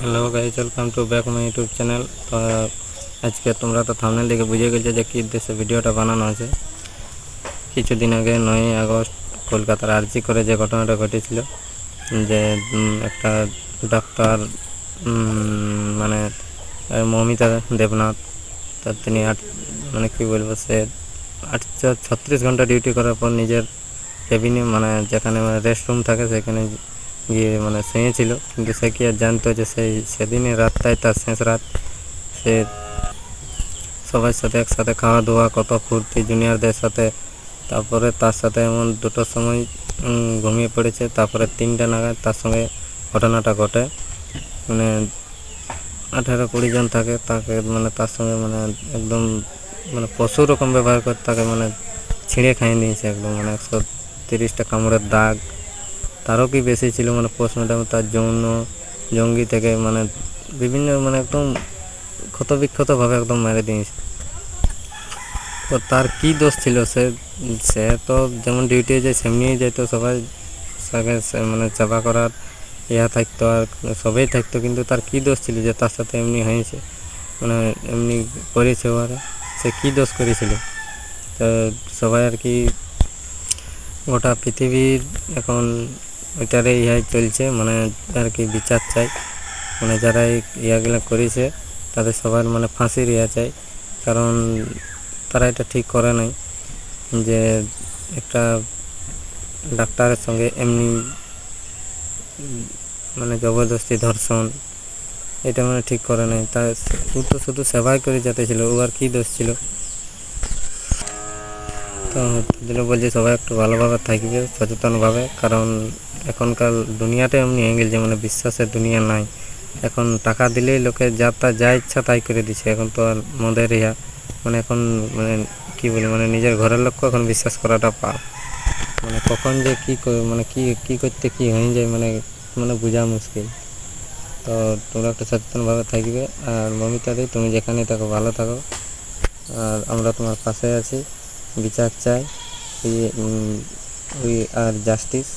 Hello guys, welcome to back my YouTube channel. তো আজকে তোমরা তো থাম্বনেল দেখে বুঝে গেছো যে কী উদ্দেশ্যে ভিডিওটা বানানো আছে। কিছুদিন আগে 9ই আগস্ট কলকাতার আরজি করে যে ঘটনাটা ঘটেছিল, যে একটা ডাক্তার মানে মৌমিতা দেবনাথ, তার তিনি মানে কী বলবো, সে 36 ঘন্টা ডিউটি করার পর নিজের কেবিনে মানে যেখানে রেস্ট রুম থাকে সেখানে গিয়ে মানে শুয়েছিল। কিন্তু সে কি আর জানতো যে সেদিনের রাতটাই তার শেষ রাত। সে সবার সাথে একসাথে খাওয়া দাওয়া, কত ফুর্তি জুনিয়রদের সাথে, তারপরে তার সাথে এমন 2টোর সময় ঘুমিয়ে পড়েছে। তারপরে 3টে নাগাদ তার সঙ্গে ঘটনাটা ঘটে। মানে 18-20 জন থাকে, তাকে মানে তার সঙ্গে মানে একদম মানে পশু রকম ব্যবহার করে তাকে মানে ছিঁড়ে খাইয়ে নিয়েছে একদম। মানে 130টা কামড়ের দাগ, তারও কি বেশি ছিল। মানে পোস্টমর্টম তার জঙ্গি থেকে মানে বিভিন্ন মানে একদম ক্ষতবিক্ষতভাবে একদম মেরে দিয়েছে। তো তার কি দোষ ছিল? সে তো যেমন ডিউটি যায় সেমনিই যেত, সবাই তাকে মানে চাপা করার থাকতো, আর সবাই থাকতো। কিন্তু তার কি দোষ ছিল যে তার সাথে এমনি হয়েছে, মানে এমনি করেছে ওরা? সে কি দোষ করেছিল? তো সবাই আর কি গোটা পৃথিবীর এখন ওইটারে চলছে, মানে আর কি বিচার চাই। মানে যারা এই ইয়াগুলো করেছে তাদের সবার মানে ফাঁসির চাই, কারণ তারা এটা ঠিক করে নাই যে একটা ডাক্তারের সঙ্গে এমনি মানে জবরদস্তি ধর্ষণ, এটা মানে ঠিক করে নাই। তা তো শুধু সেবাই করে যেতে ছিল, ও আর কী দোষ ছিল? তো জন্য বলছি সবাই একটু ভালোভাবে থাকবে, সচেতনভাবে, কারণ এখনকার দুনিয়াটা এমনি হয়ে গেছে, মানে বিশ্বাসের দুনিয়া নাই। এখন টাকা দিলেই লোকে যা ইচ্ছা তাই করে দিচ্ছে। এখন তো আর মদের মানে এখন মানে কী বলি, মানে নিজের ঘরের লোককে এখন বিশ্বাস করাটা মানে কখন যে মানে কী করতে কী হয়ে যায় মানে মানে বোঝা মুশকিল। তো তোমরা একটু সচেতনভাবে থাকবে। আর মমিতাদি, তুমি যেখানে থাকো ভালো থাকো, আর আমরা তোমার পাশে আছি। বিচার চাই, উই আর জাস্টিস।